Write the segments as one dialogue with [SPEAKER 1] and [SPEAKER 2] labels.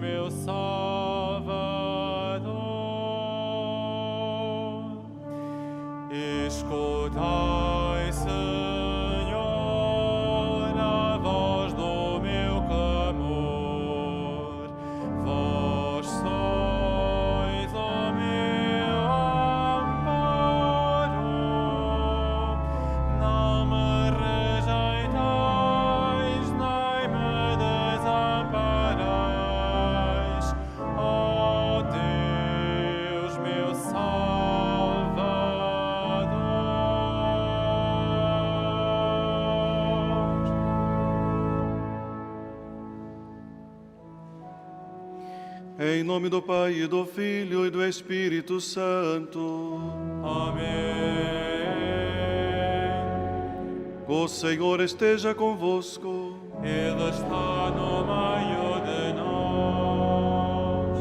[SPEAKER 1] meu Salvador. Escutai, Senhor, a voz do meu clamor. Vós sois o meu amparo. Não me rejeitais, nem me desamparais. Ó Deus, meu Salvador.
[SPEAKER 2] Em nome do Pai, e do Filho, e do Espírito Santo.
[SPEAKER 1] Amém.
[SPEAKER 2] O Senhor esteja convosco.
[SPEAKER 1] Ele está no meio de nós.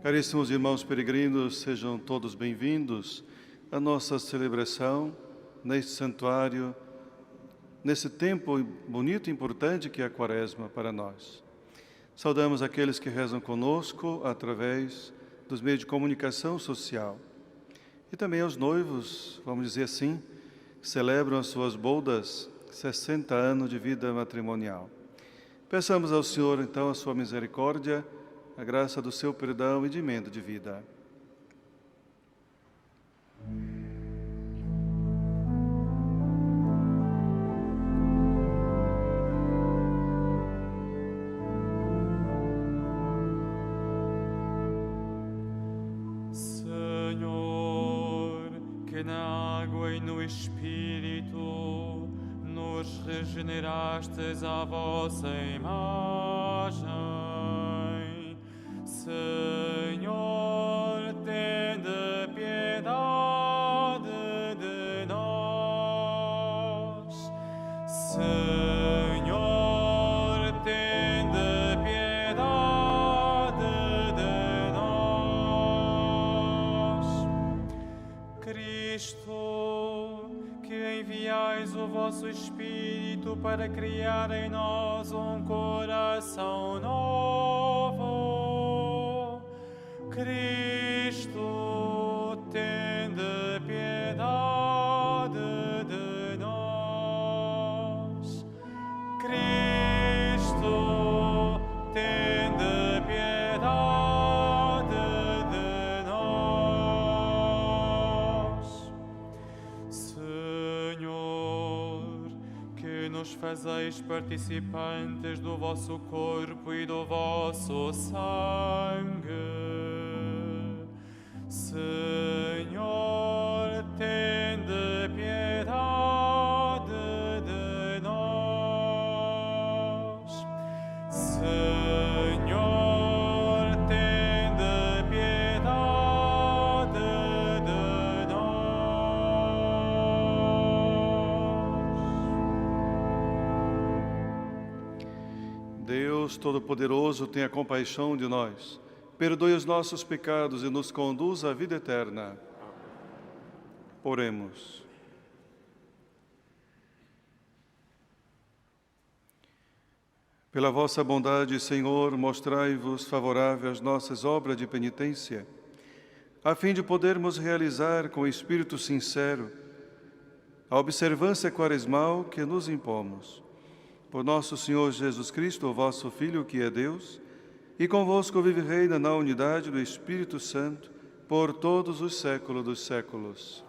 [SPEAKER 2] Caríssimos irmãos peregrinos, sejam todos bem-vindos à nossa celebração neste santuário, nesse tempo bonito e importante que é a Quaresma para nós. Saudamos aqueles que rezam conosco através dos meios de comunicação social. E também aos noivos, vamos dizer assim, que celebram as suas bodas, 60 anos de vida matrimonial. Peçamos ao Senhor, então, a sua misericórdia, a graça do seu perdão e de emenda de vida.
[SPEAKER 1] Senhor, que na água e no Espírito nos regenerastes à vossa imagem. Senhor, tende piedade de nós. Senhor, tende piedade de nós. Cristo, que enviais o vosso Espírito para criar em nós um coração novo. Cristo, tende piedade de nós. Cristo, tende piedade de nós. Senhor, que nos fazeis participantes do vosso corpo e do vosso sangue. Senhor, tende piedade de nós. Senhor, tende piedade de nós.
[SPEAKER 2] Deus Todo-Poderoso, tenha compaixão de nós, perdoe os nossos pecados e nos conduza à vida eterna. Oremos. Pela vossa bondade, Senhor, mostrai-vos favorável às nossas obras de penitência, a fim de podermos realizar com espírito sincero a observância quaresmal que nos impomos. Por nosso Senhor Jesus Cristo, o vosso Filho, que é Deus, e convosco vive e reina na unidade do Espírito Santo, por todos os séculos dos séculos.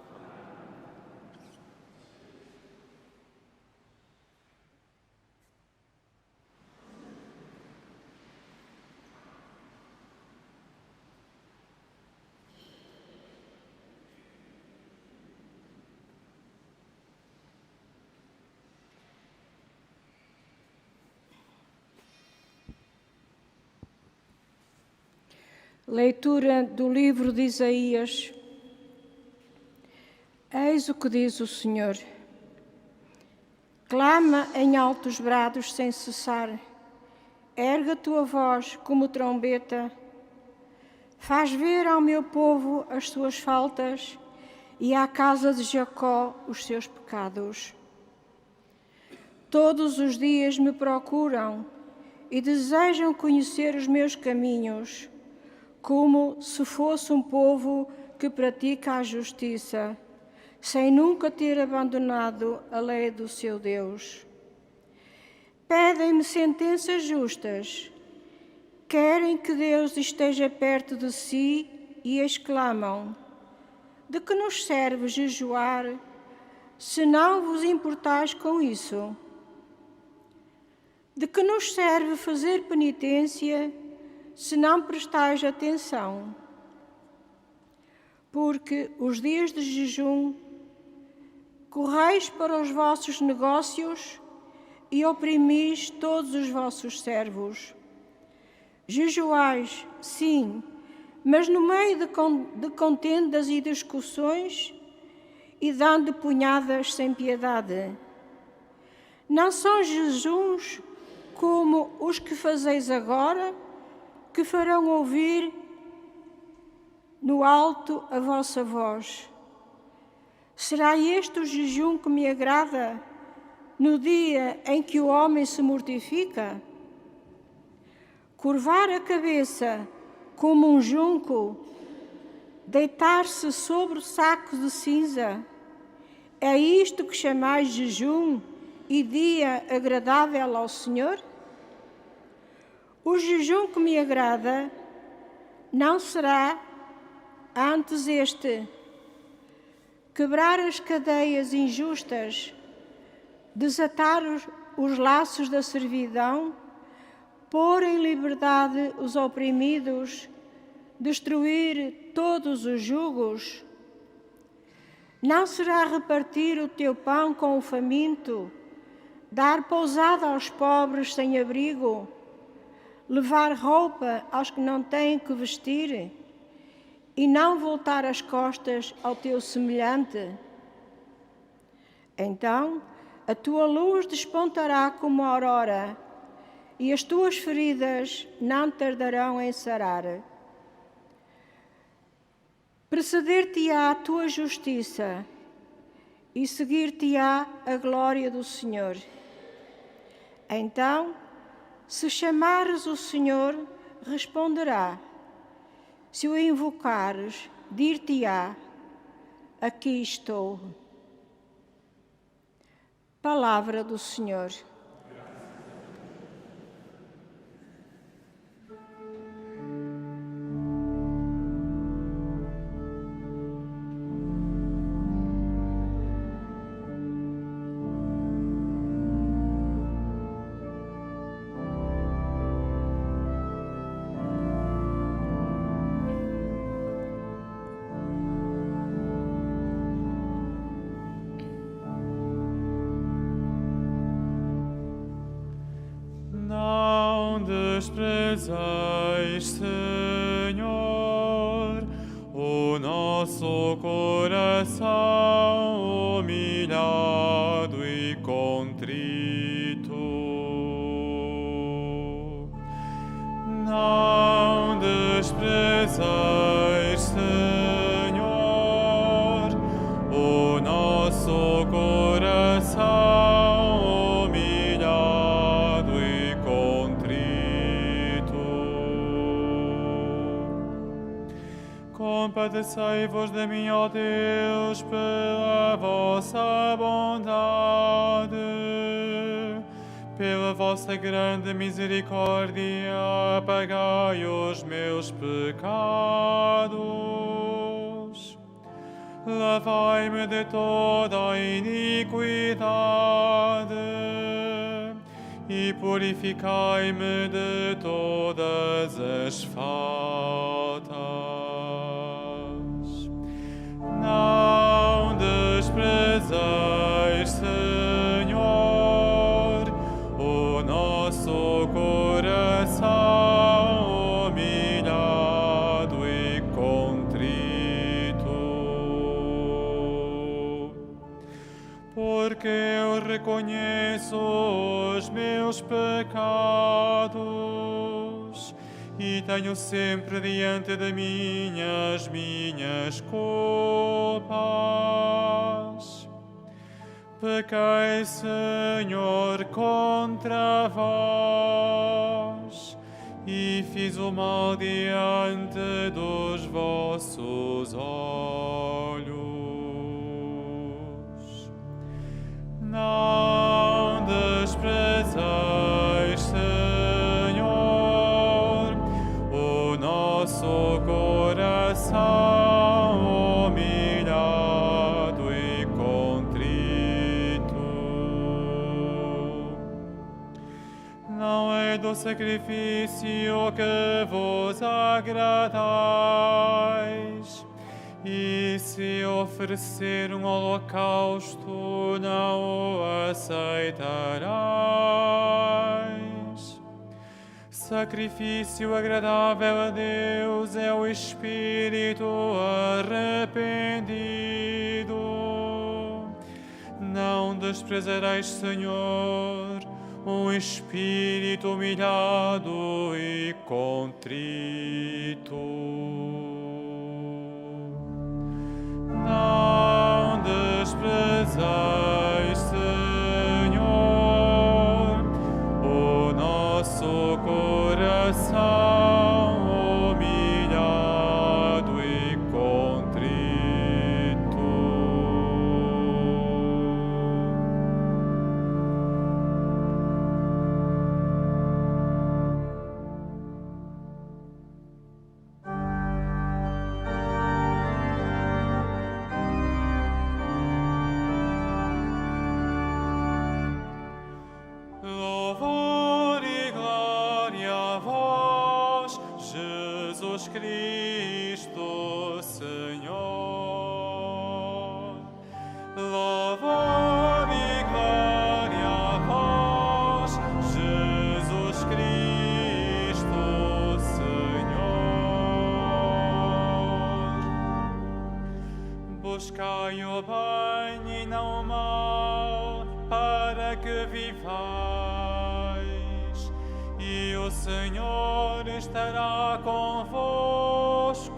[SPEAKER 3] Leitura do livro de Isaías. Eis o que diz o Senhor. Clama em altos brados sem cessar. Ergue a tua voz como trombeta. Faz ver ao meu povo as suas faltas e à casa de Jacó os seus pecados. Todos os dias me procuram e desejam conhecer os meus caminhos, como se fosse um povo que pratica a justiça, sem nunca ter abandonado a lei do seu Deus. Pedem-me sentenças justas, querem que Deus esteja perto de si e exclamam: de que nos serve jejuar, se não vos importais com isso? De que nos serve fazer penitência, se não prestais atenção? Porque os dias de jejum correis para os vossos negócios e oprimis todos os vossos servos. Jejuais, sim, mas no meio de contendas e discussões e dando punhadas sem piedade. Não são jejuns como os que fazeis agora, que farão ouvir no alto a vossa voz. Será este o jejum que me agrada, no dia em que o homem se mortifica? Curvar a cabeça como um junco, deitar-se sobre o saco de cinza, é isto que chamais jejum e dia agradável ao Senhor? O jejum que me agrada não será antes este: quebrar as cadeias injustas, desatar os laços da servidão, pôr em liberdade os oprimidos, destruir todos os jugos? Não será repartir o teu pão com o faminto, dar pousada aos pobres sem abrigo, levar roupa aos que não têm que vestir e não voltar as costas ao teu semelhante? Então a tua luz despontará como a aurora e as tuas feridas não tardarão em sarar. Preceder-te-á a tua justiça e seguir-te-á a glória do Senhor. Então, se chamares o Senhor, responderá. Se o invocares, dir-te-á: aqui estou. Palavra do Senhor.
[SPEAKER 1] Desprezeis, Senhor, o nosso coração humilhado e contrito. Não desprezeis, Senhor, o nosso coração. Compadecei-vos de mim, ó Deus, pela vossa bondade, pela vossa grande misericórdia, apagai os meus pecados. Lavai-me de toda a iniquidade e purificai-me de todas as faltas. Não desprezeis, Senhor, o nosso coração humilhado e contrito, porque eu reconheço os meus pecados e tenho sempre diante de mim as minhas culpas. Pequei, Senhor, contra vós. e fiz o mal diante dos vossos olhos. Não desprezeis, Senhor, o nosso coração humilhado e contrito. Não é do sacrifício que vos agradais, e se oferecer um holocausto não o aceitarás. Sacrifício agradável a Deus é o espírito arrependido. Não desprezareis, Senhor, um espírito humilhado e contrito. Não desprezeis, Senhor, o nosso coração humilhado e contrito. Louvor e glória a vós, Jesus Cristo, Senhor. Louvor e glória a vós, Jesus Cristo, Senhor. Buscai o bem e não o mal, para que vivais, e o Senhor estará convosco.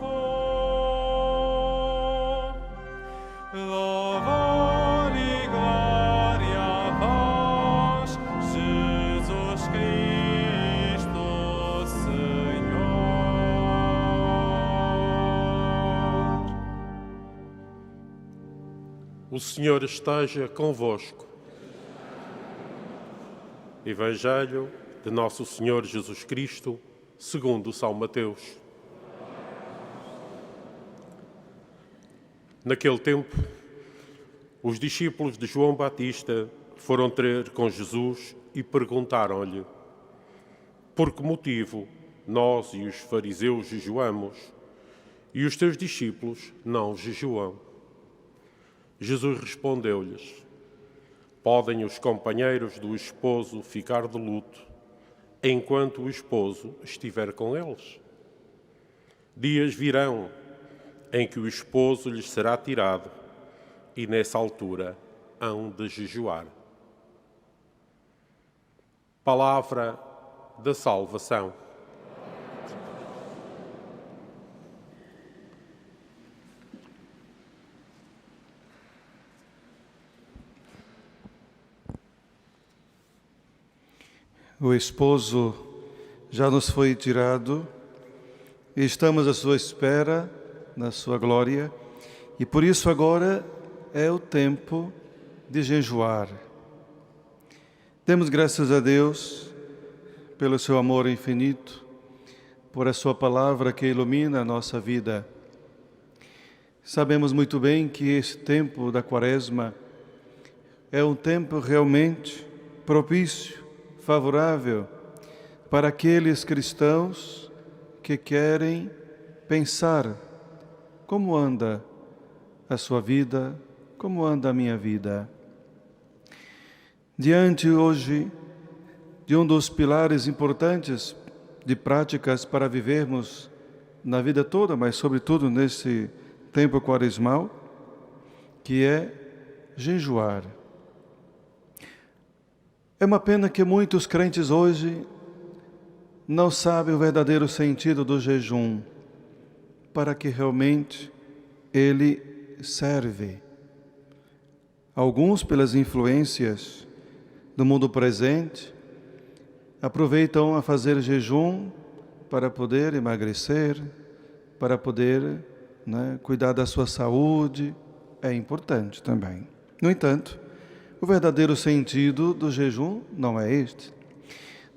[SPEAKER 1] Louvor e glória a vós, Jesus Cristo, Senhor.
[SPEAKER 4] O Senhor esteja convosco. Evangelho de Nosso Senhor Jesus Cristo, segundo São Mateus. Naquele tempo, os discípulos de João Batista foram ter com Jesus e perguntaram-lhe: por que motivo nós e os fariseus jejuamos e os teus discípulos não jejuam? Jesus respondeu-lhes: podem os companheiros do esposo ficar de luto enquanto o esposo estiver com eles? Dias virão em que o esposo lhes será tirado e nessa altura hão de jejuar. Palavra da salvação.
[SPEAKER 2] O esposo já nos foi tirado e estamos à sua espera, na sua glória, e por isso agora é o tempo de jejuar. Demos graças a Deus pelo seu amor infinito, por a sua palavra que ilumina a nossa vida. Sabemos muito bem que esse tempo da Quaresma é um tempo realmente propício, favorável para aqueles cristãos que querem pensar como anda a sua vida, como anda a minha vida. Diante hoje de um dos pilares importantes de práticas para vivermos na vida toda, mas sobretudo nesse tempo quaresmal, que é jejuar. É uma pena que muitos crentes hoje não sabem o verdadeiro sentido do jejum, para que realmente ele serve. Alguns, pelas influências do mundo presente, aproveitam a fazer jejum para poder emagrecer, para poder, cuidar da sua saúde, é importante também. No entanto, o verdadeiro sentido do jejum não é este.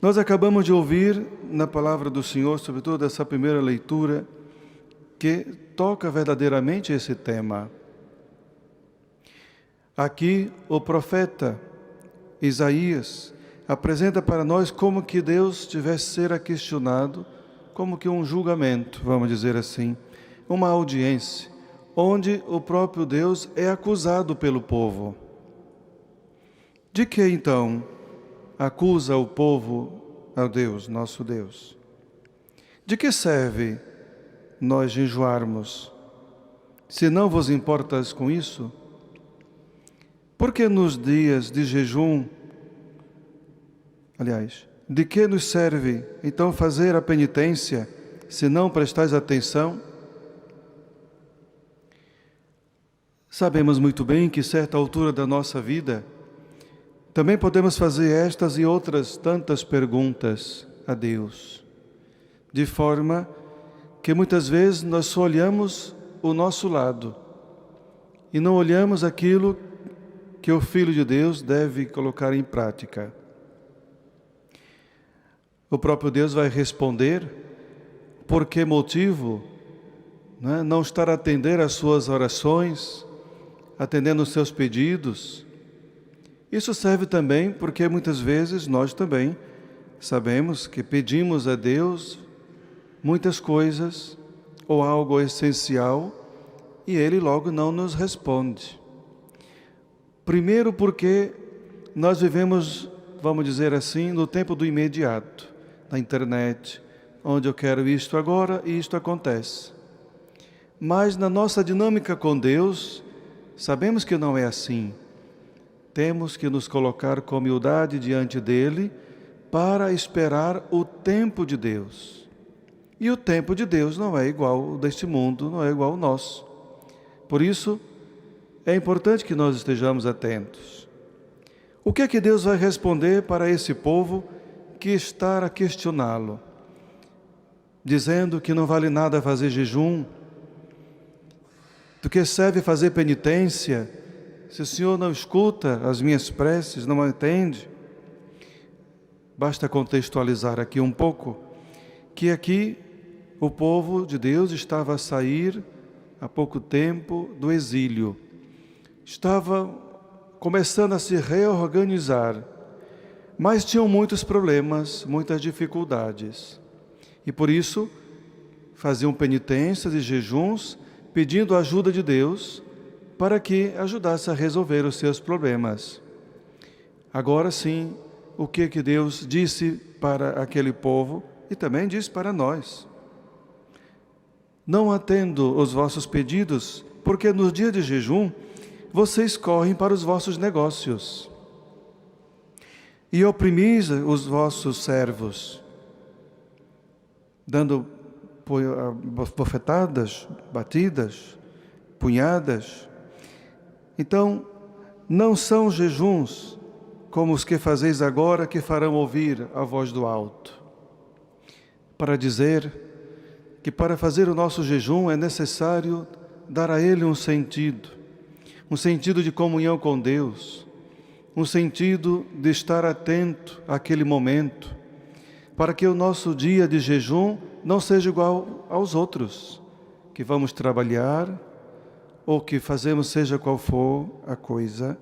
[SPEAKER 2] Nós acabamos de ouvir na palavra do Senhor, sobretudo essa primeira leitura, que toca verdadeiramente esse tema. Aqui o profeta Isaías apresenta para nós como que Deus tivesse ser questionado, como que um julgamento, vamos dizer assim, uma audiência, onde o próprio Deus é acusado pelo povo. De que então acusa o povo ao Deus, nosso Deus? De que serve nós jejuarmos, se não vos importas com isso? Porque nos dias de jejum, de que nos serve então fazer a penitência, se não prestais atenção? Sabemos muito bem que, a certa altura da nossa vida, também podemos fazer estas e outras tantas perguntas a Deus, de forma que muitas vezes nós só olhamos o nosso lado e não olhamos aquilo que o Filho de Deus deve colocar em prática. O próprio Deus vai responder por que motivo não estar a atender às suas orações, atendendo os seus pedidos. Isso serve também porque muitas vezes nós também sabemos que pedimos a Deus muitas coisas ou algo essencial e Ele logo não nos responde. Primeiro porque nós vivemos, vamos dizer assim, no tempo do imediato, na internet, onde eu quero isto agora e isto acontece. Mas na nossa dinâmica com Deus, sabemos que não é assim. Temos que nos colocar com humildade diante dEle para esperar o tempo de Deus. E o tempo de Deus não é igual ao deste mundo, não é igual ao nosso. Por isso, é importante que nós estejamos atentos. O que é que Deus vai responder para esse povo que está a questioná-lo? Dizendo que não vale nada fazer jejum, do que serve fazer penitência, se o Senhor não escuta as minhas preces, não atende. Basta contextualizar aqui um pouco, que aqui o povo de Deus estava a sair há pouco tempo do exílio. Estava começando a se reorganizar, mas tinham muitos problemas, muitas dificuldades. E por isso faziam penitências e jejuns, pedindo a ajuda de Deus para que ajudasse a resolver os seus problemas. Agora sim, o que Deus disse para aquele povo e também disse para nós? Não atendo os vossos pedidos, porque nos dias de jejum vocês correm para os vossos negócios e oprimis os vossos servos, dando bofetadas, batidas, punhadas. Então, não são jejuns como os que fazeis agora, que farão ouvir a voz do alto. Para dizer que para fazer o nosso jejum é necessário dar a ele um sentido de comunhão com Deus, um sentido de estar atento àquele momento, para que o nosso dia de jejum não seja igual aos outros, que vamos trabalhar ou que fazemos seja qual for a coisa,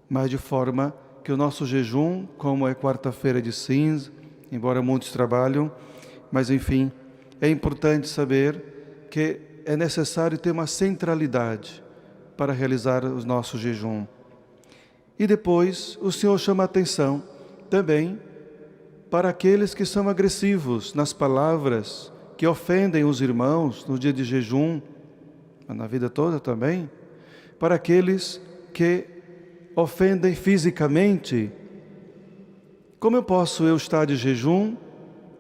[SPEAKER 2] mas de forma que o nosso jejum, como é quarta-feira de cinza, embora muitos trabalham, mas enfim, é importante saber que é necessário ter uma centralidade para realizar o nosso jejum. E depois o Senhor chama a atenção também para aqueles que são agressivos nas palavras, que ofendem os irmãos no dia de jejum, mas na vida toda também, para aqueles que ofendem fisicamente. Como eu posso estar de jejum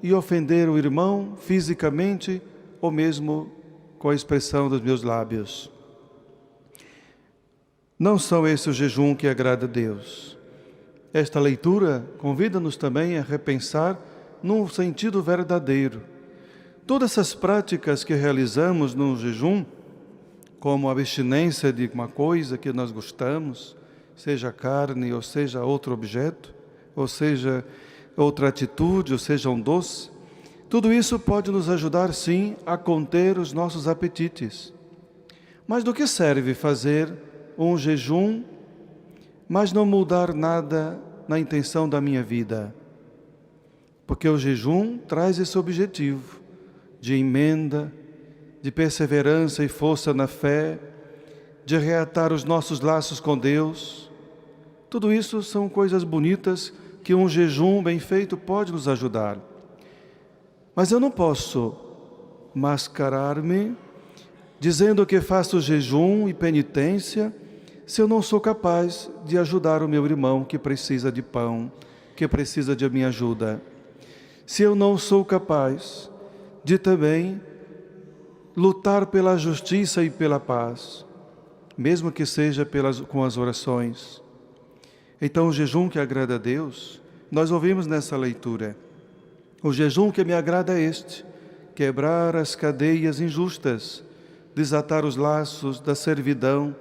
[SPEAKER 2] e ofender o irmão fisicamente ou mesmo com a expressão dos meus lábios? Não são esse o jejum que agrada a Deus. Esta leitura convida-nos também a repensar num sentido verdadeiro, todas essas práticas que realizamos no jejum, como a abstinência de uma coisa que nós gostamos, seja carne, ou seja outro objeto, ou seja outra atitude, ou seja um doce, tudo isso pode nos ajudar, sim, a conter os nossos apetites. Mas do que serve fazer um jejum, mas não mudar nada na intenção da minha vida? Porque o jejum traz esse objetivo de emenda, de perseverança e força na fé, de reatar os nossos laços com Deus. Tudo isso são coisas bonitas que um jejum bem feito pode nos ajudar. Mas eu não posso mascarar-me dizendo que faço jejum e penitência se eu não sou capaz de ajudar o meu irmão que precisa de pão, que precisa de minha ajuda. Se eu não sou capaz de também lutar pela justiça e pela paz, mesmo que seja com as orações. Então o jejum que agrada a Deus, nós ouvimos nessa leitura, o jejum que me agrada é este: quebrar as cadeias injustas, desatar os laços da servidão,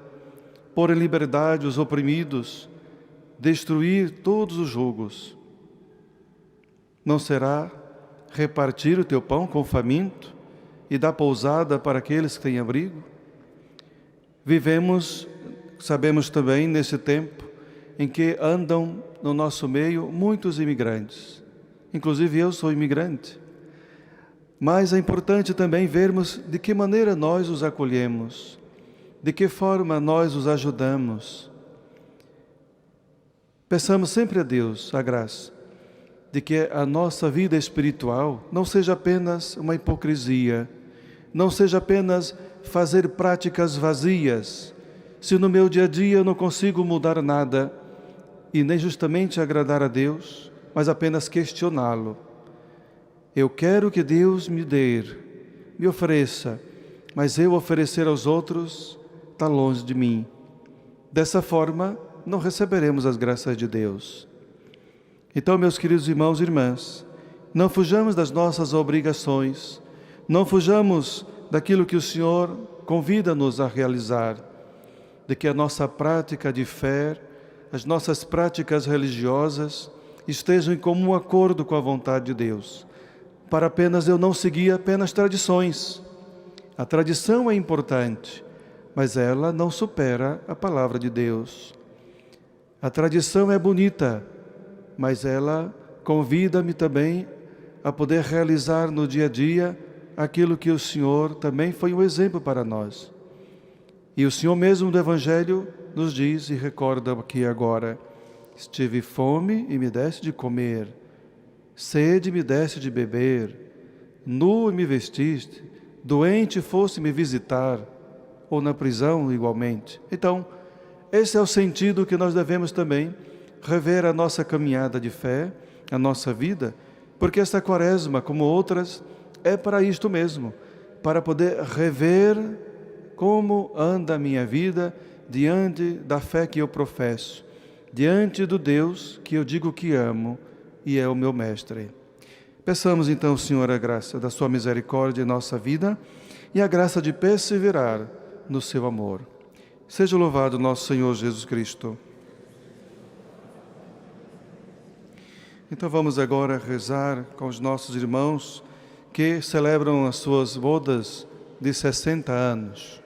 [SPEAKER 2] pôr em liberdade os oprimidos, destruir todos os jugos. Não será repartir o teu pão com o faminto e dar pousada para aqueles que têm abrigo? Vivemos, sabemos também, nesse tempo em que andam no nosso meio muitos imigrantes. Inclusive eu sou imigrante. Mas é importante também vermos de que maneira nós os acolhemos, de que forma nós os ajudamos. Peçamos sempre a Deus a graça de que a nossa vida espiritual não seja apenas uma hipocrisia, não seja apenas fazer práticas vazias. Se no meu dia a dia eu não consigo mudar nada, e nem justamente agradar a Deus, mas apenas questioná-lo. Eu quero que Deus me dê, me ofereça, mas eu oferecer aos outros está longe de mim. Dessa forma, não receberemos as graças de Deus. Então, meus queridos irmãos e irmãs, não fujamos das nossas obrigações, não fujamos daquilo que o Senhor convida-nos a realizar, de que a nossa prática de fé, as nossas práticas religiosas estejam em comum acordo com a vontade de Deus, para apenas eu não seguir apenas tradições. A tradição é importante, mas ela não supera a palavra de Deus. A tradição é bonita, mas ela convida-me também a poder realizar no dia a dia aquilo que o Senhor também foi um exemplo para nós. E o Senhor mesmo do Evangelho nos diz e recorda aqui agora: estive fome e me deste de comer, sede me deste de beber, nu e me vestiste, doente foste me visitar, ou na prisão igualmente. Então, esse é o sentido que nós devemos também rever a nossa caminhada de fé, a nossa vida, porque esta quaresma, como outras, é para isto mesmo, para poder rever como anda a minha vida diante da fé que eu professo, diante do Deus que eu digo que amo e é o meu mestre. Peçamos então, Senhor, a graça da sua misericórdia em nossa vida e a graça de perseverar no seu amor. Seja louvado nosso Senhor Jesus Cristo. Então vamos agora rezar com os nossos irmãos que celebram as suas bodas de 60 anos.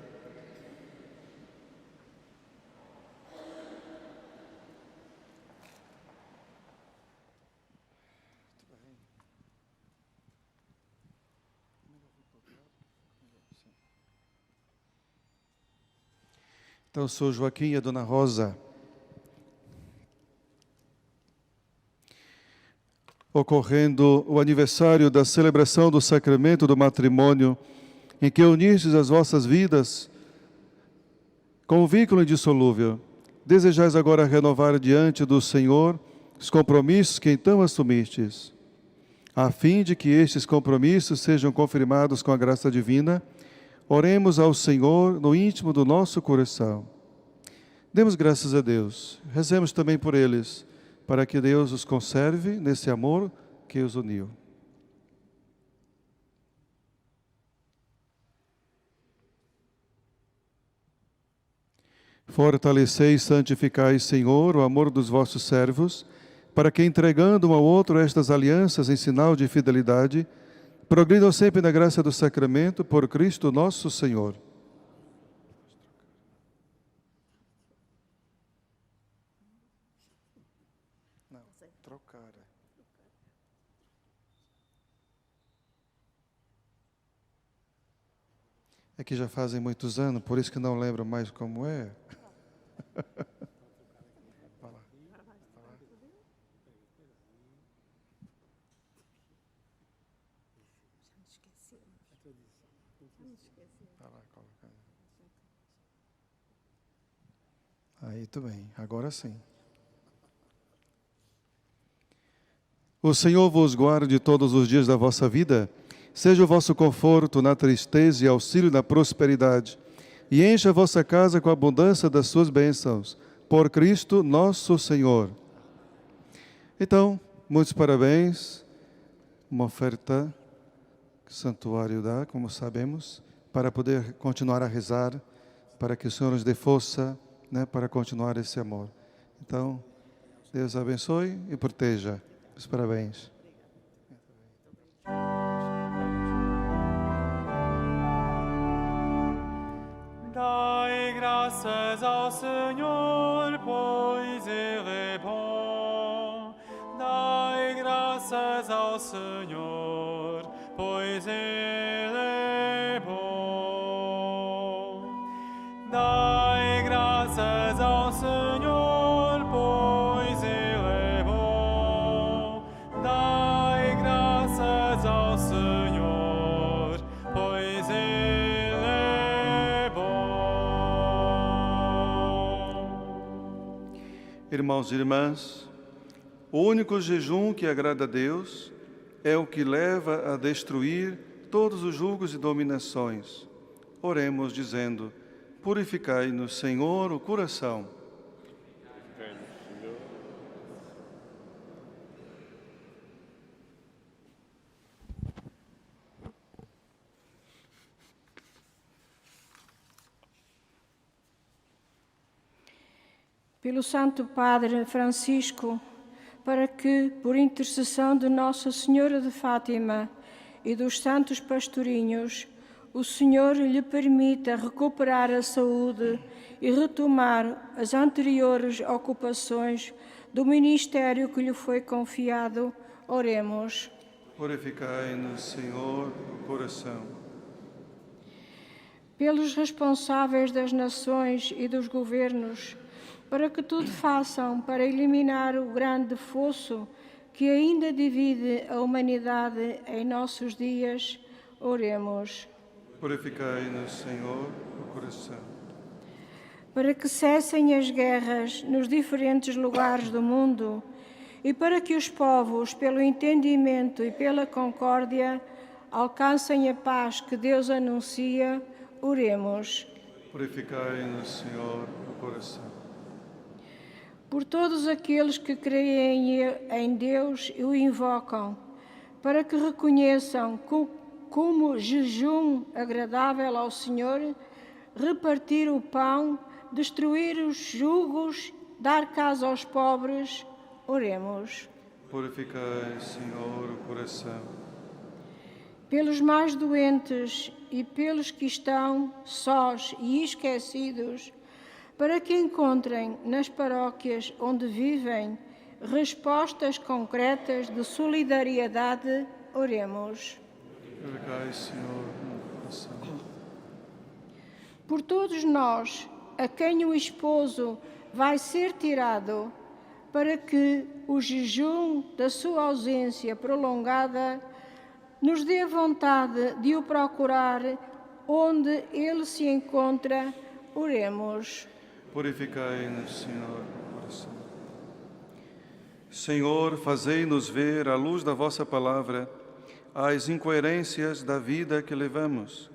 [SPEAKER 2] Então, sou Joaquim e a Dona Rosa. Ocorrendo o aniversário da celebração do sacramento do matrimônio, em que unistes as vossas vidas com um vínculo indissolúvel, desejais agora renovar diante do Senhor os compromissos que então assumistes, a fim de que estes compromissos sejam confirmados com a graça divina. Oremos ao Senhor no íntimo do nosso coração. Demos graças a Deus. Rezemos também por eles, para que Deus os conserve nesse amor que os uniu. Fortalecei e santificai, Senhor, o amor dos vossos servos, para que, entregando um ao outro estas alianças em sinal de fidelidade, progridam sempre na graça do sacramento, por Cristo nosso Senhor. Não, trocar. É que já fazem muitos anos, por isso que não lembro mais como é. Aí, tudo bem. Agora sim. O Senhor vos guarde todos os dias da vossa vida, seja o vosso conforto na tristeza e auxílio na prosperidade, e encha a vossa casa com a abundância das suas bênçãos, por Cristo nosso Senhor. Então, muitos parabéns. Uma oferta que o santuário dá, como sabemos, para poder continuar a rezar, para que o Senhor nos dê força, para continuar esse amor. Então, Deus abençoe e proteja. Os parabéns.
[SPEAKER 1] Dai graças ao Senhor, pois Ele é bom. Dai graças ao Senhor, pois Ele é bom. Dai graças ao Senhor, pois Ele é bom. Dai graças ao Senhor, pois Ele é bom.
[SPEAKER 2] Irmãos e irmãs, o único jejum que agrada a Deus é o que leva a destruir todos os julgos e dominações. Oremos dizendo: purificai-nos, Senhor, o coração.
[SPEAKER 3] Pelo Santo Padre Francisco, para que, por intercessão de Nossa Senhora de Fátima e dos santos pastorinhos, o Senhor lhe permita recuperar a saúde e retomar as anteriores ocupações do ministério que lhe foi confiado. Oremos.
[SPEAKER 2] Purificai-nos, Senhor, o coração.
[SPEAKER 3] Pelos responsáveis das nações e dos governos, para que tudo façam para eliminar o grande fosso que ainda divide a humanidade em nossos dias. Oremos.
[SPEAKER 2] Purificai-nos, Senhor, o coração.
[SPEAKER 3] Para que cessem as guerras nos diferentes lugares do mundo e para que os povos, pelo entendimento e pela concórdia, alcancem a paz que Deus anuncia. Oremos.
[SPEAKER 2] Purificai-nos, Senhor, o coração.
[SPEAKER 3] Por todos aqueles que creem em Deus e o invocam, para que reconheçam como jejum agradável ao Senhor, repartir o pão, destruir os jugos, dar casa aos pobres. Oremos.
[SPEAKER 2] Purificai, Senhor, o coração.
[SPEAKER 3] Pelos mais doentes e pelos que estão sós e esquecidos, para que encontrem nas paróquias onde vivem respostas concretas de solidariedade. Oremos.
[SPEAKER 2] Purificai, Senhor, o coração.
[SPEAKER 3] Por todos nós, a quem o esposo vai ser tirado, para que o jejum da sua ausência prolongada nos dê vontade de o procurar onde ele se encontra. Oremos.
[SPEAKER 2] Purificai-nos, Senhor, o coração. Senhor, fazei-nos ver, à luz da vossa palavra, as incoerências da vida que levamos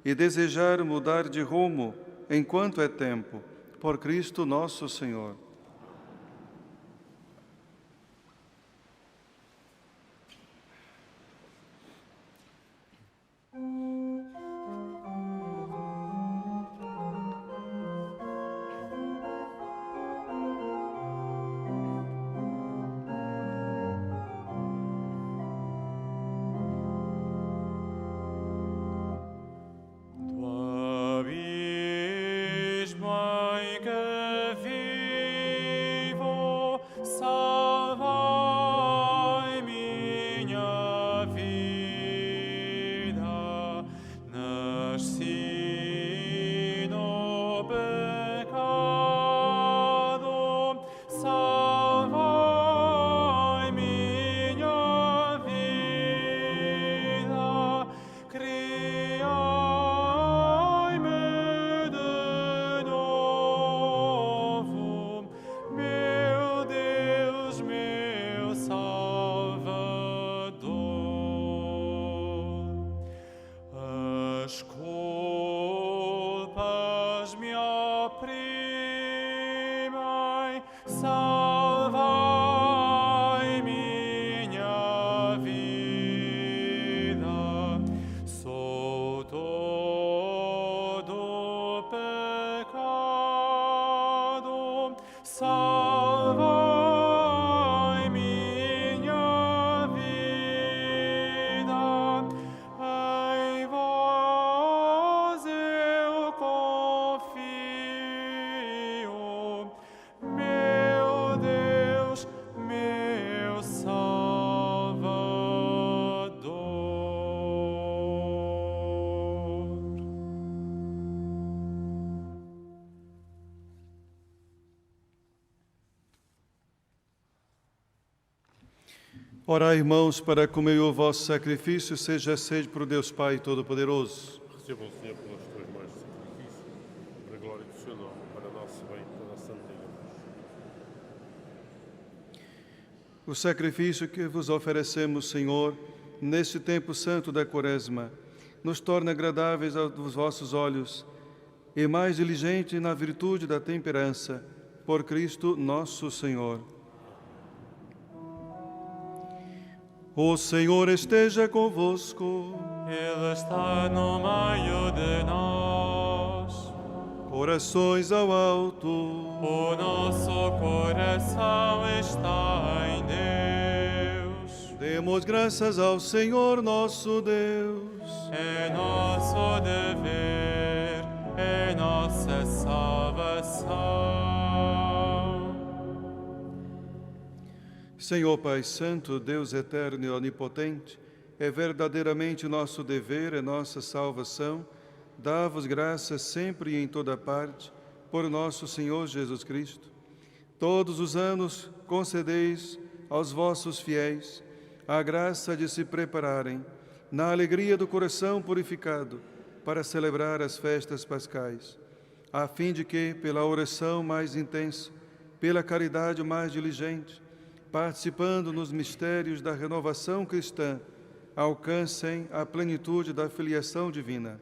[SPEAKER 2] e desejar mudar de rumo enquanto é tempo, por Cristo nosso Senhor. Orai, irmãos, para que o meio vosso sacrifício seja aceito por Deus Pai Todo-Poderoso.
[SPEAKER 4] Receba o Senhor pelas tuas mãos de sacrifício, para a glória do seu nome, para nosso bem e toda a santa igreja.
[SPEAKER 2] O sacrifício que vos oferecemos, Senhor, neste tempo santo da Quaresma, nos torna agradáveis aos vossos olhos e mais diligente na virtude da temperança, por Cristo nosso Senhor. O Senhor esteja convosco.
[SPEAKER 1] Ele está no meio de nós.
[SPEAKER 2] Corações ao alto.
[SPEAKER 1] O nosso coração está em Deus.
[SPEAKER 2] Demos graças ao Senhor nosso Deus.
[SPEAKER 1] É nosso dever, é nossa salvação.
[SPEAKER 2] Senhor Pai Santo, Deus eterno e onipotente, é verdadeiramente nosso dever, é nossa salvação, dá-vos graças sempre e em toda parte, por nosso Senhor Jesus Cristo. Todos os anos concedeis aos vossos fiéis a graça de se prepararem, na alegria do coração purificado, para celebrar as festas pascais, a fim de que, pela oração mais intensa, pela caridade mais diligente, participando nos mistérios da renovação cristã, alcancem a plenitude da filiação divina.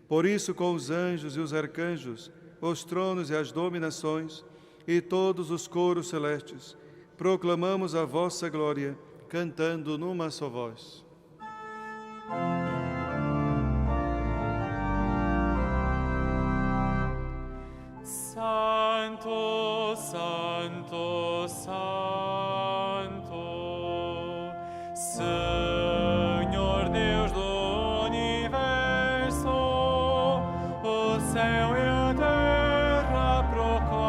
[SPEAKER 2] Por isso, com os anjos e os arcanjos, os tronos e as dominações, e todos os coros celestes, proclamamos a vossa glória, cantando numa só voz.
[SPEAKER 1] Santo, Santo, Santo, Senhor Deus do universo, o céu e a terra proclamam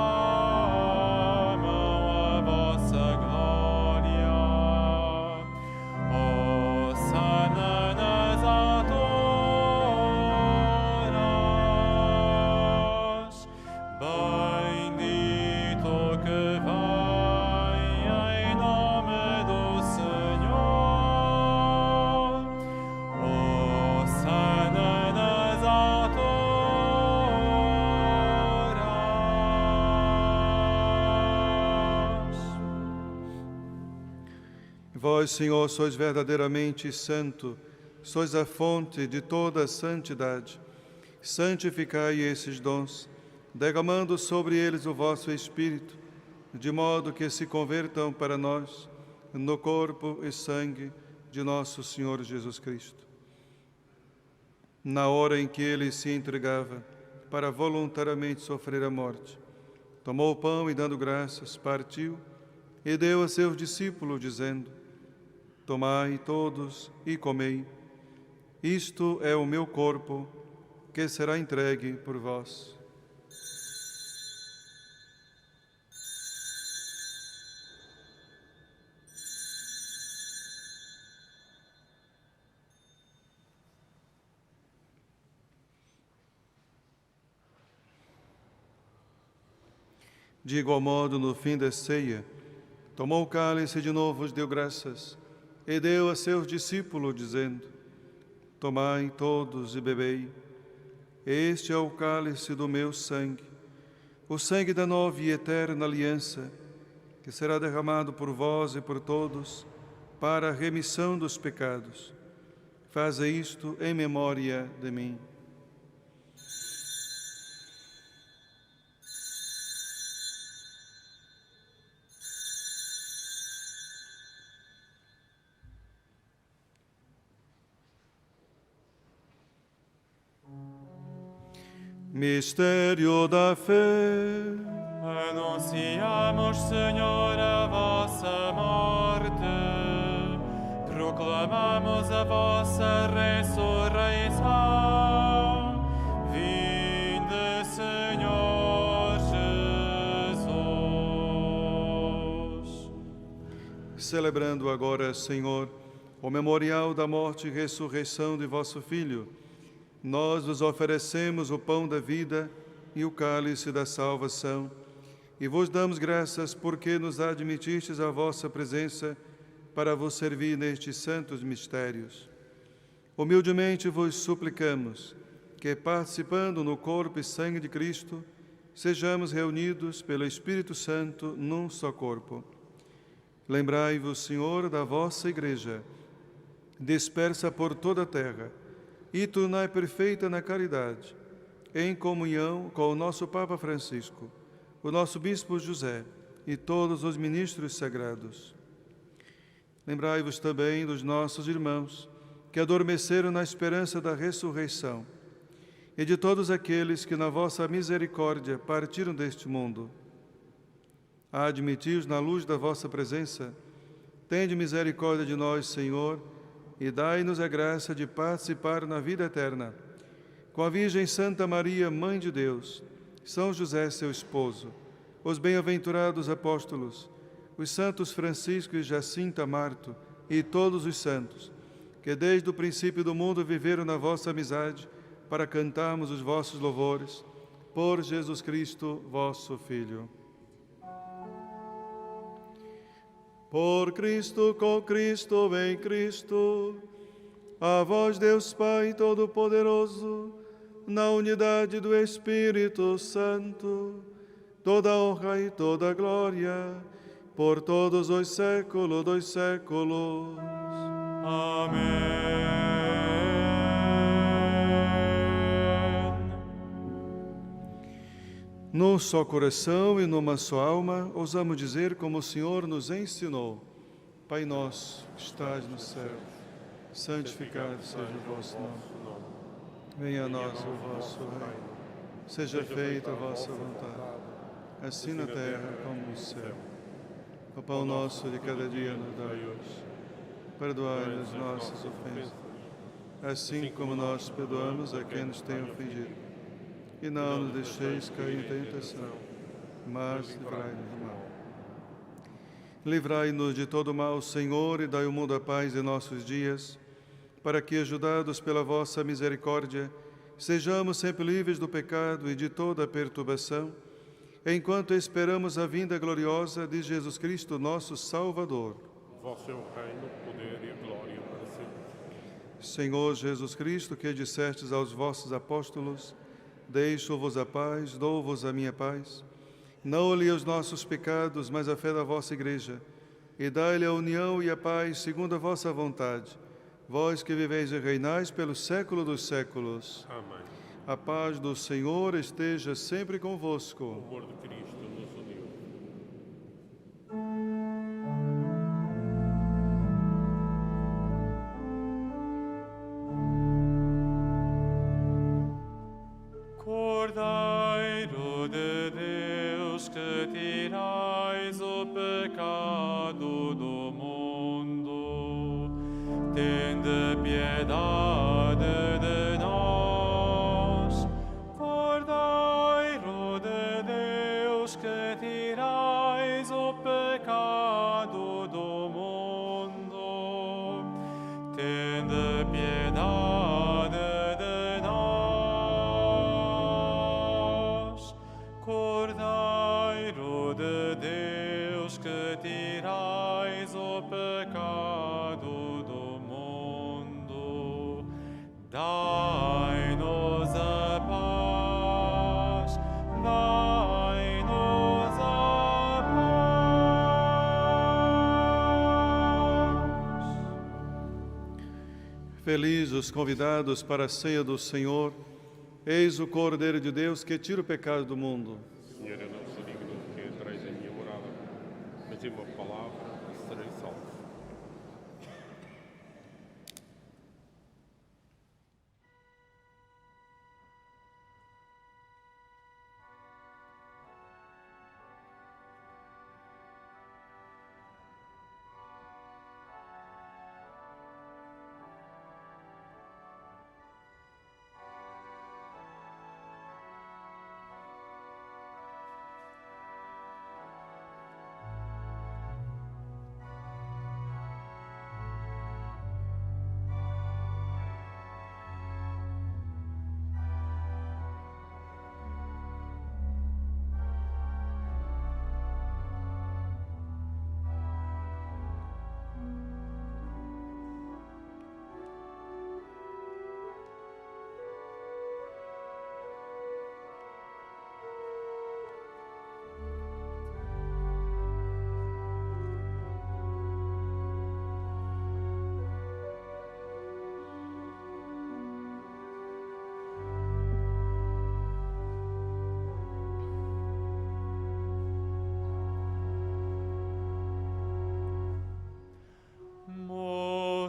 [SPEAKER 1] a vossa glória. Hosana nas alturas, bendito que vem em nome do Senhor. Hosana nas alturas.
[SPEAKER 2] Vós, Senhor, sois verdadeiramente santo, sois a fonte de toda a santidade. Santificai esses dons, derramando sobre eles o vosso Espírito, de modo que se convertam para nós no corpo e sangue de nosso Senhor Jesus Cristo. Na hora em que ele se entregava para voluntariamente sofrer a morte, tomou o pão e, dando graças, partiu e deu a seus discípulos, dizendo: Tomai todos e comei. Isto é o meu corpo, que será entregue por vós. De igual modo, no fim da ceia, tomou o cálice e de novo vos deu graças, e deu a seus discípulos, dizendo: Tomai todos e bebei. Este é o cálice do meu sangue, o sangue da nova e eterna aliança, que será derramado por vós e por todos para a remissão dos pecados. Faze isto em memória de mim. Mistério da fé.
[SPEAKER 1] Anunciamos, Senhor, a vossa morte, proclamamos a vossa ressurreição. Vinde, Senhor Jesus.
[SPEAKER 2] Celebrando agora, Senhor, o memorial da morte e ressurreição de vosso Filho, nós vos oferecemos o pão da vida e o cálice da salvação, e vos damos graças porque nos admitistes à vossa presença para vos servir nestes santos mistérios. Humildemente vos suplicamos que, participando no corpo e sangue de Cristo, sejamos reunidos pelo Espírito Santo num só corpo. Lembrai-vos, Senhor, da vossa Igreja, dispersa por toda a terra, e tornai perfeita na caridade, em comunhão com o nosso Papa Francisco, o nosso Bispo José e todos os ministros sagrados. Lembrai-vos também dos nossos irmãos que adormeceram na esperança da ressurreição, e de todos aqueles que na vossa misericórdia partiram deste mundo. Admiti-os na luz da vossa presença. Tende misericórdia de nós, Senhor, e dai-nos a graça de participar na vida eterna. Com a Virgem Santa Maria, Mãe de Deus, São José, seu esposo, os bem-aventurados apóstolos, os santos Francisco e Jacinta Marto e todos os santos, que desde o princípio do mundo viveram na vossa amizade, para cantarmos os vossos louvores, por Jesus Cristo, vosso Filho. Por Cristo, com Cristo, em Cristo, a vós, Deus Pai Todo-Poderoso, na unidade do Espírito Santo, toda honra e toda glória, por todos os séculos dos séculos.
[SPEAKER 1] Amém.
[SPEAKER 2] Num só coração e numa só alma, ousamos dizer como o Senhor nos ensinou: Pai nosso, que estás no céu, santificado seja o vosso nome. Venha a nós o vosso reino. Seja feita a vossa vontade, assim na terra como no céu. O pão nosso de cada dia nos dai hoje. Perdoai-nos nossas ofensas, assim como nós perdoamos a quem nos tem ofendido. E não nos deixeis cair em tentação, mas livrai-nos do mal. Livrai-nos de todo mal, Senhor, e dai ao mundo a paz em nossos dias, para que, ajudados pela vossa misericórdia, sejamos sempre livres do pecado e de toda perturbação, enquanto esperamos a vinda gloriosa de Jesus Cristo, nosso Salvador.
[SPEAKER 4] Vosso é o reino, poder e glória para sempre.
[SPEAKER 2] Senhor Jesus Cristo, que dissestes aos vossos apóstolos: deixo-vos a paz, dou-vos a minha paz. Não olhei os nossos pecados, mas a fé da vossa Igreja, e dai-lhe a união e a paz segundo a vossa vontade. Vós que viveis e reinais pelo século dos séculos.
[SPEAKER 4] Amém.
[SPEAKER 2] A paz do Senhor esteja sempre convosco.
[SPEAKER 4] O amor de Cristo nos uniu.
[SPEAKER 1] Cordeiro de Deus, que tirais o pecado do mundo, tende piedade de nós. Cordeiro de Deus, que tirais o pecado do mundo, tende piedade de nós. Cordeiro de Deus, que tirais o pecado do mundo, dai-nos a paz, dai-nos a paz.
[SPEAKER 2] Felizes os convidados para a ceia do Senhor. Eis o Cordeiro de Deus que tira o pecado do mundo.
[SPEAKER 4] Senhor, eu não sou digno que entreis em minha morada, mas em uma palavra e serei salvo.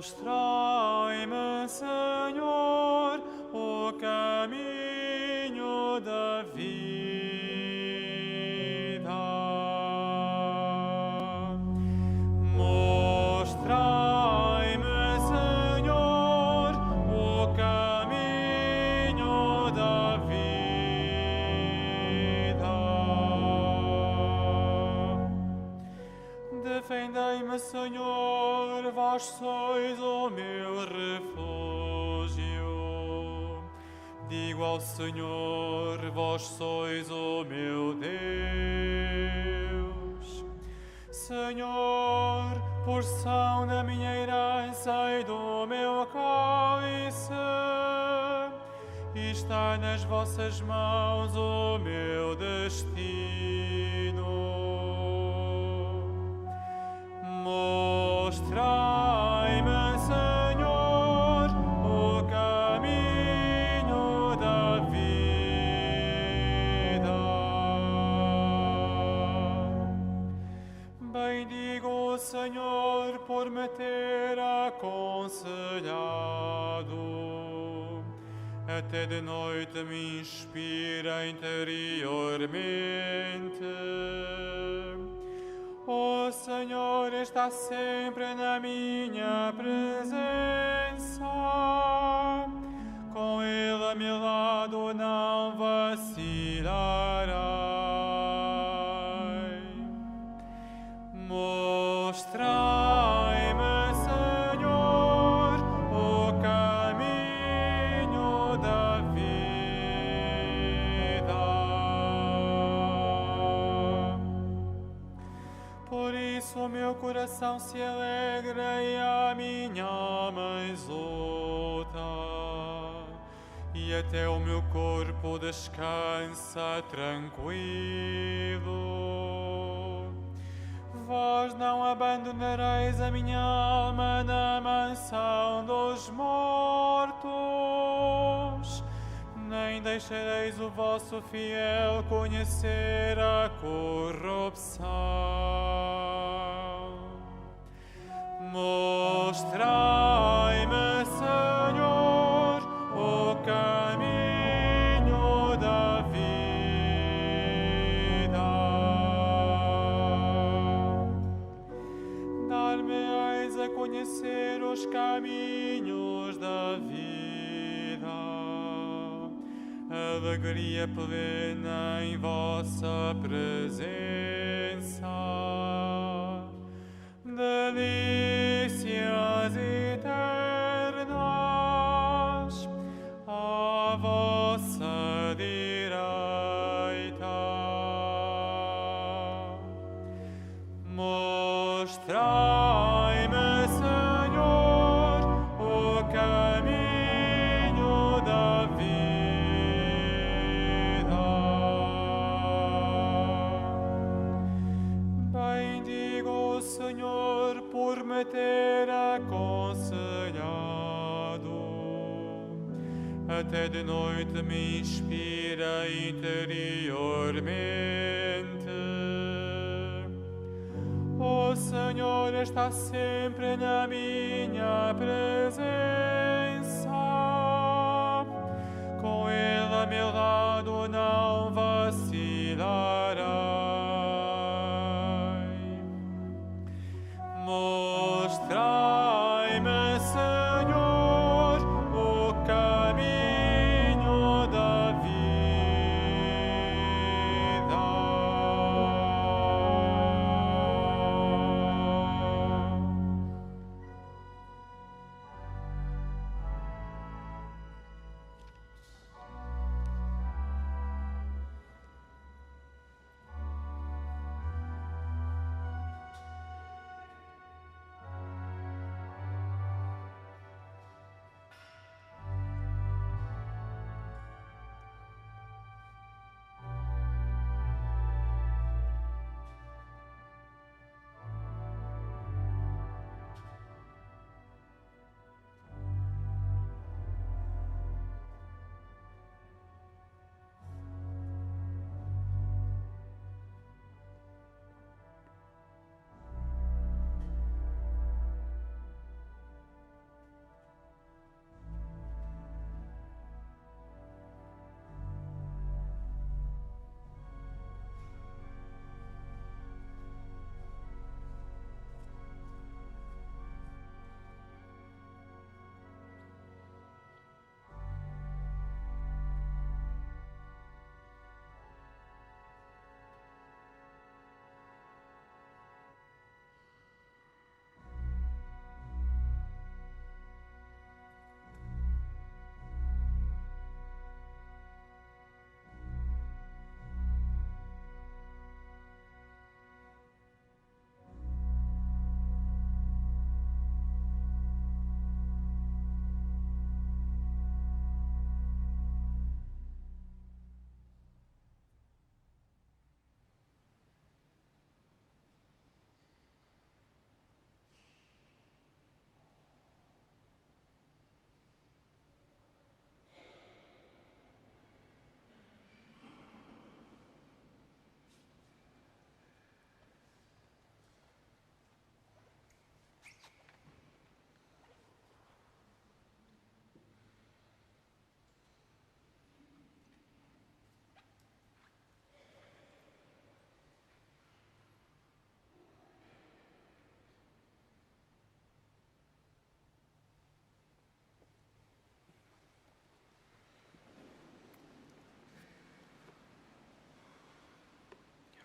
[SPEAKER 1] Mostrai-me, Senhor, o caminho da vida. Mostrai-me, Senhor, o caminho da vida. Defendei-me, Senhor, vós sois o meu refúgio. Digo ao Senhor, vós sois o meu Deus. Senhor, porção da minha herança e do meu cálice, está nas vossas mãos o meu destino. Mostrai-me, Senhor, o caminho da vida. Bendigo o Senhor por me ter aconselhado. Até de noite me inspira interiormente. O Senhor está sempre na minha presença, com Ele a meu lado não vacilarei. Mostrai-me, Senhor, o caminho da vida. Por isso o meu coração se alegra e a minha alma exulta, e até o meu corpo descansa tranquilo. Vós não abandonareis a minha alma na mansão dos mortos, nem deixareis o vosso fiel conhecer a corrupção. Mostrai-me, Senhor, o caminho da vida. Dar-me-eis a conhecer os caminhos da vida. Alegria plena em vossa presença. Delícias eternas à vossa direita. Mostrai-me, Senhor, o caminho da vida. Bendigo o Senhor por me ter aconselhado. Até de noite me inspira interiormente. O Senhor está sempre na minha presença, com Ele a meu lado não vacilarei. Mostrai-me, Senhor, o caminho da vida.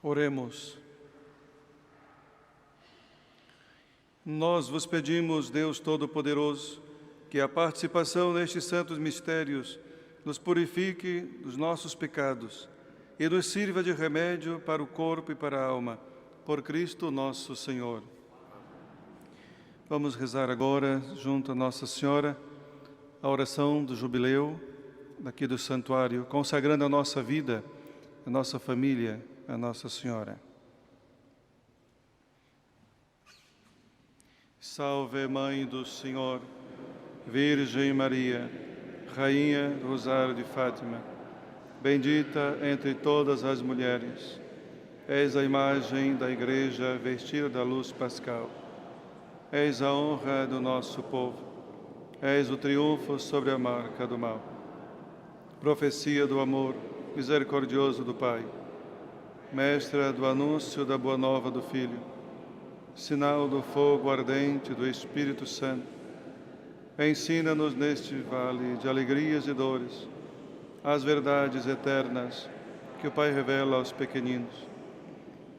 [SPEAKER 2] Oremos. Nós vos pedimos, Deus Todo-Poderoso, que a participação nestes santos mistérios nos purifique dos nossos pecados e nos sirva de remédio para o corpo e para a alma, por Cristo nosso Senhor. Vamos rezar agora, junto a Nossa Senhora, a oração do jubileu daqui do santuário, consagrando a nossa vida, a nossa família, a Nossa Senhora. Salve, Mãe do Senhor, Virgem Maria, Rainha do Rosário de Fátima, bendita entre todas as mulheres, és a imagem da Igreja vestida da luz pascal, és a honra do nosso povo, és o triunfo sobre a marca do mal, profecia do amor misericordioso do Pai, mestra do anúncio da boa nova do Filho, sinal do fogo ardente do Espírito Santo, ensina-nos neste vale de alegrias e dores as verdades eternas que o Pai revela aos pequeninos.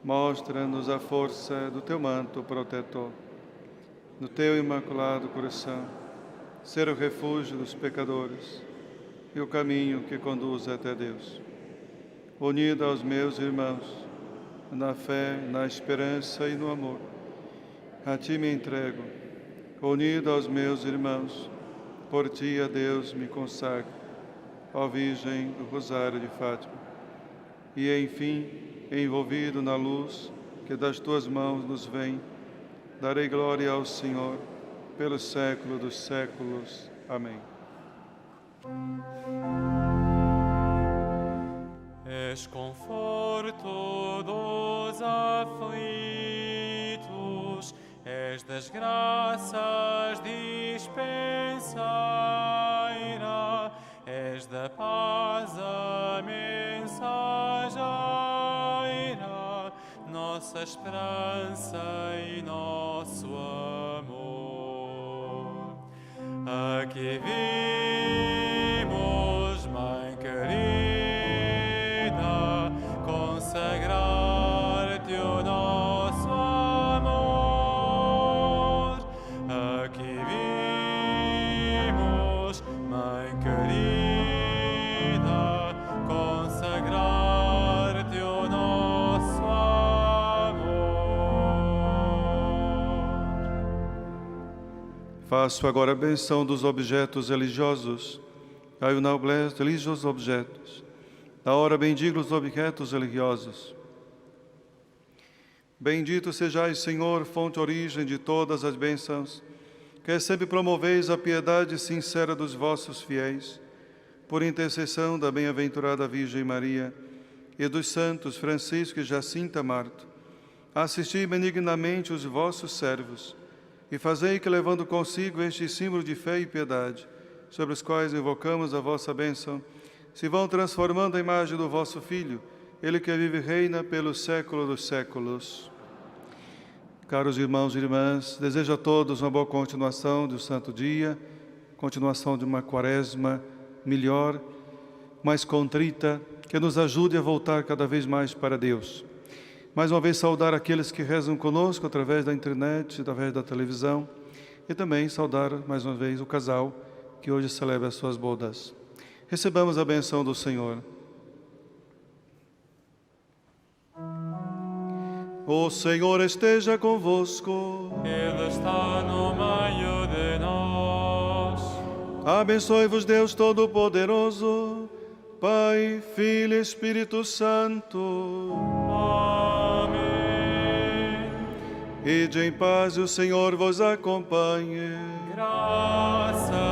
[SPEAKER 2] Mostra-nos a força do teu manto protetor, no teu imaculado coração, ser o refúgio dos pecadores e o caminho que conduz até Deus. Unido aos meus irmãos, na fé, na esperança e no amor, a ti me entrego. Unido aos meus irmãos, por ti a Deus me consagro, ó Virgem do Rosário de Fátima. E, enfim, envolvido na luz que das tuas mãos nos vem, darei glória ao Senhor pelo século dos séculos. Amém.
[SPEAKER 1] És conforto dos aflitos, és das graças dispenseira, és da paz a mensageira, nossa esperança e nosso amor. Aqui vimos, Mãe querida, consagrar-te o nosso amor. Aqui vimos, Mãe querida, consagrar-te o nosso amor.
[SPEAKER 2] Faço agora a benção dos objetos religiosos. Ai, o noblesse religiosos objetos. Da hora bendigo os objetos religiosos. Bendito sejais, Senhor, fonte e origem de todas as bênçãos, que sempre promoveis a piedade sincera dos vossos fiéis, por intercessão da bem-aventurada Virgem Maria e dos santos Francisco e Jacinta Marto. Assisti benignamente os vossos servos e fazei que, levando consigo este símbolo de fé e piedade, sobre os quais invocamos a vossa bênção, se vão transformando a imagem do vosso Filho, Ele que vive e reina pelos séculos dos séculos. Caros irmãos e irmãs, desejo a todos uma boa continuação do santo dia, continuação de uma quaresma melhor, mais contrita, que nos ajude a voltar cada vez mais para Deus. Mais uma vez saudar aqueles que rezam conosco através da internet, através da televisão, e também saudar mais uma vez o casal que hoje celebra as suas bodas. Recebamos a benção do Senhor. O Senhor esteja convosco.
[SPEAKER 1] Ele está no meio de nós.
[SPEAKER 2] Abençoe-vos Deus Todo-Poderoso, Pai, Filho e Espírito Santo.
[SPEAKER 1] Amém.
[SPEAKER 2] Ide em paz e o Senhor vos acompanhe.
[SPEAKER 1] Graças